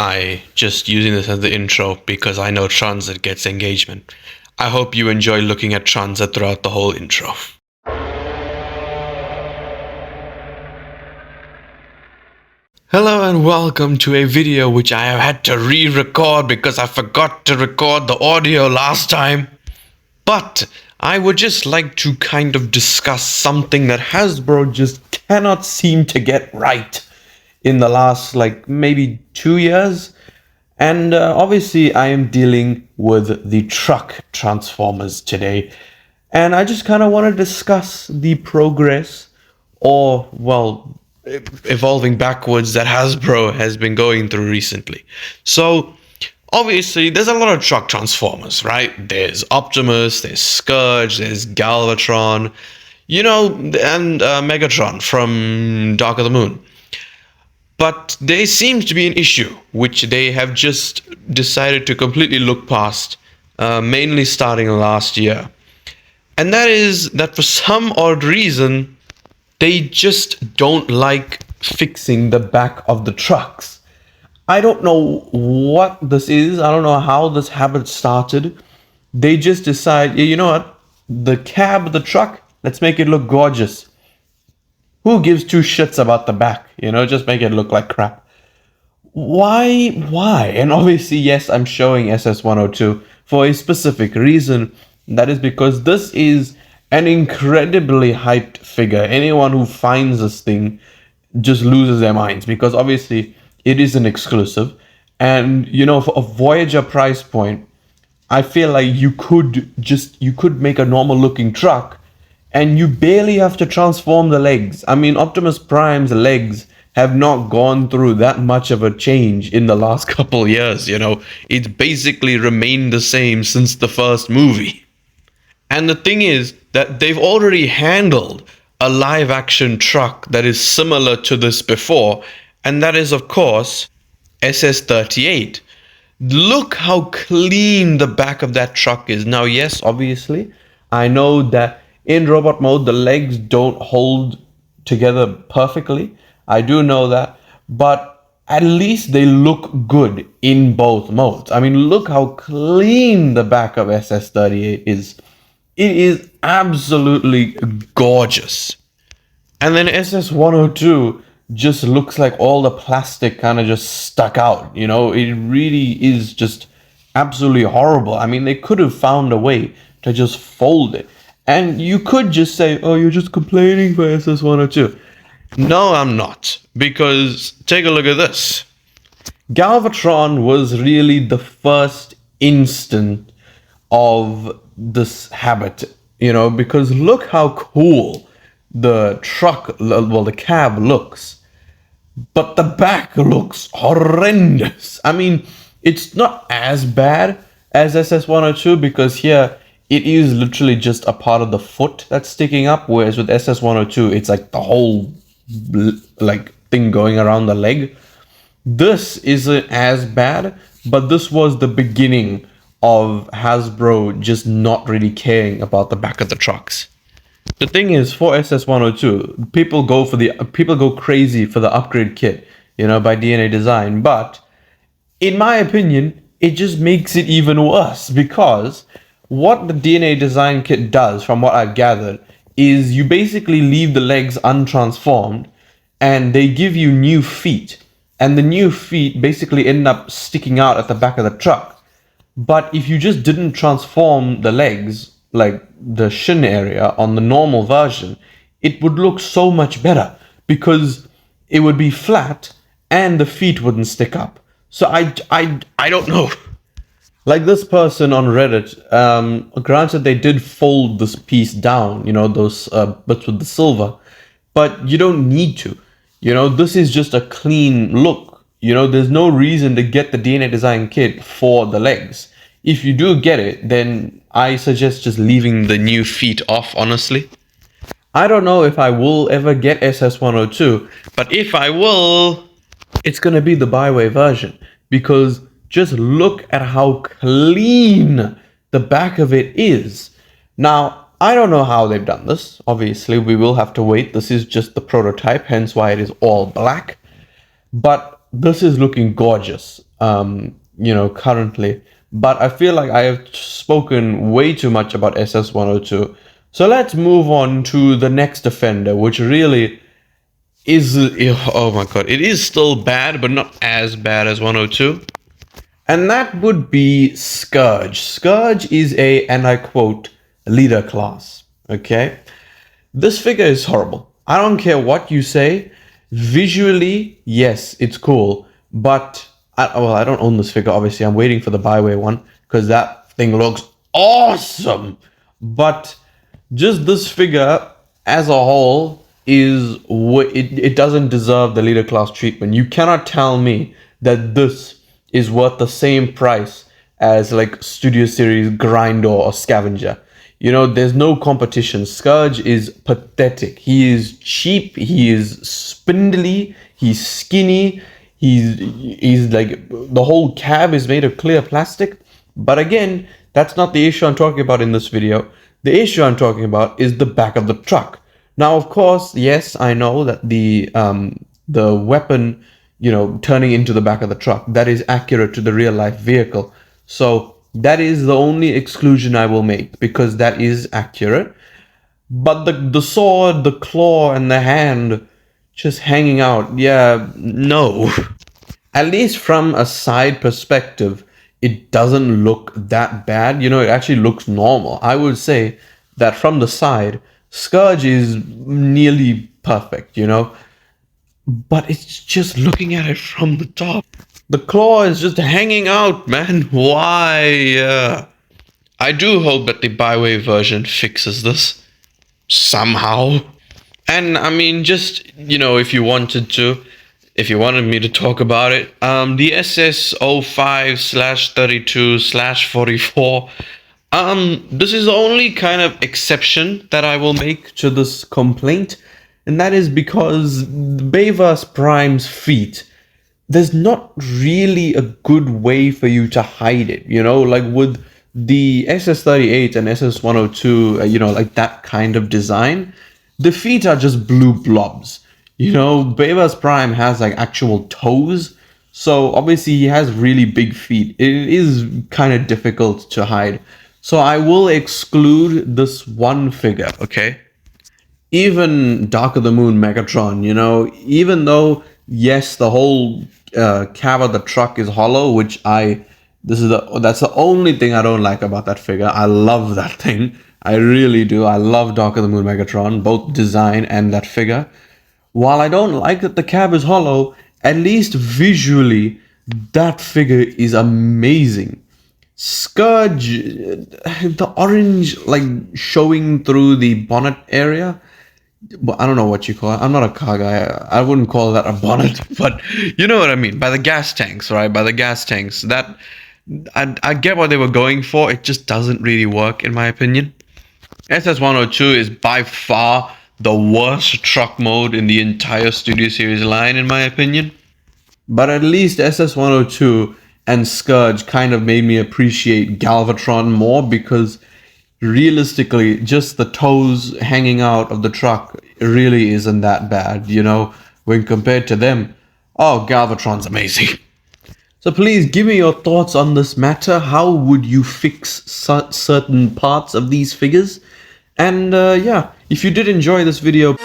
I just using this as the intro because I know Transit gets engagement. I hope you enjoy looking at Transit throughout the whole intro. Hello and welcome to a video which I have had to re-record because I forgot to record the audio last time. But I would just like to kind of discuss something that Hasbro just cannot seem to get right in the last maybe 2 years. And obviously I am dealing with the truck transformers today. And I just kind of want to discuss the progress or, well, evolving backwards that Hasbro has been going through recently. So obviously there's a lot of truck transformers, right? There's Optimus, there's Scourge, there's Galvatron, and Megatron from Dark of the Moon. But there seems to be an issue which they have just decided to completely look past, mainly starting last year. And that is that for some odd reason, they just don't like fixing the back of the trucks. I don't know what this is. I don't know how this habit started. They just decide, yeah, you know what? The cab of the truck, let's make it look gorgeous. Who gives two shits about the back? Just make it look like crap. Why? And obviously, yes, I'm showing SS102 for a specific reason. That is because this is an incredibly hyped figure. Anyone who finds this thing just loses their minds because obviously it is an exclusive. And, for a Voyager price point, I feel like you could make a normal looking truck and you barely have to transform the legs. I mean, Optimus Prime's legs have not gone through that much of a change in the last couple years, It's basically remained the same since the first movie. And the thing is that they've already handled a live action truck that is similar to this before, and that is, of course, SS38. Look how clean the back of that truck is. Now, yes, obviously, I know that in robot mode, the legs don't hold together perfectly. I do know that. But at least they look good in both modes. I mean, look how clean the back of SS38 is. It is absolutely gorgeous. And then SS102 just looks like all the plastic kind of just stuck out. It really is just absolutely horrible. I mean, they could have found a way to just fold it. And you could just say, oh, you're just complaining for SS102. No, I'm not. Because take a look at this. Galvatron was really the first instant of this habit, because look how cool the truck, well, the cab looks. But the back looks horrendous. I mean, it's not as bad as SS102 because here, it is literally just a part of the foot that's sticking up, whereas with SS102, it's like the whole thing going around the leg. This isn't as bad, but this was the beginning of Hasbro just not really caring about the back of the trucks. The thing is, for SS102, people go crazy for the upgrade kit, by DNA Design, but in my opinion, it just makes it even worse because what the DNA Design kit does, from what I've gathered, is you basically leave the legs untransformed and they give you new feet. And the new feet basically end up sticking out at the back of the truck. But if you just didn't transform the legs, like the shin area on the normal version, it would look so much better because it would be flat and the feet wouldn't stick up. So I don't know. Like this person on Reddit, granted they did fold this piece down, those bits with the silver, but you don't need to. This is just a clean look. There's no reason to get the DNA Design kit for the legs. If you do get it, then I suggest just leaving the new feet off, honestly. I don't know if I will ever get SS102, but if I will, it's going to be the byway version because just look at how clean the back of it is. Now, I don't know how they've done this. Obviously, we will have to wait. This is just the prototype, hence why it is all black. But this is looking gorgeous. currently. But I feel like I have spoken way too much about SS102. So let's move on to the next offender, which really is, oh my god, it is still bad, but not as bad as 102. And that would be Scourge. Scourge is a, and I quote, leader class. Okay? This figure is horrible. I don't care what you say. Visually, yes, it's cool. But, I don't own this figure, obviously. I'm waiting for the Byway one because that thing looks awesome. But just this figure as a whole it doesn't deserve the leader class treatment. You cannot tell me that this is worth the same price as like Studio Series Grinder or Scavenger. There's no competition. Scourge is pathetic. He is cheap. He is spindly. He's skinny. He's like, the whole cab is made of clear plastic. But again, that's not the issue I'm talking about in this video. The issue I'm talking about is the back of the truck. Now, of course, yes, I know that the weapon, turning into the back of the truck, that is accurate to the real life vehicle. So that is the only exclusion I will make, because that is accurate. But the sword, the claw, and the hand just hanging out, yeah, no. At least from a side perspective, it doesn't look that bad. It actually looks normal. I would say that from the side, Scourge is nearly perfect, but it's just looking at it from the top. The claw is just hanging out, man. Why? I do hope that the Byway version fixes this somehow. And I mean, just, if you wanted me to talk about it, the SS05/32/44, this is the only kind of exception that I will make to this complaint, and that is because Bayverse Prime's feet, there's not really a good way for you to hide it, like with the SS38 and SS102, like that kind of design, the feet are just blue blobs. Bayverse Prime has like actual toes, so obviously he has really big feet. It is kind of difficult to hide. So I will exclude this one figure, okay? Even Dark of the Moon Megatron, even though, yes, the whole cab of the truck is hollow, which that's the only thing I don't like about that figure. I love that thing. I really do. I love Dark of the Moon Megatron, both design and that figure. While I don't like that the cab is hollow, at least visually, that figure is amazing. Scourge, the orange, like, showing through the bonnet area. Well, I don't know what you call it. I'm not a car guy. I wouldn't call that a bonnet, but you know what I mean. By the gas tanks, right? By the gas tanks. That, I get what they were going for. It just doesn't really work, in my opinion. SS102 is by far the worst truck mode in the entire Studio Series line, in my opinion. But at least SS102 and Scourge kind of made me appreciate Galvatron more, because realistically, just the toes hanging out of the truck really isn't that bad, when compared to them. Oh, Galvatron's amazing. So please give me your thoughts on this matter. How would you fix certain parts of these figures? And yeah, if you did enjoy this video,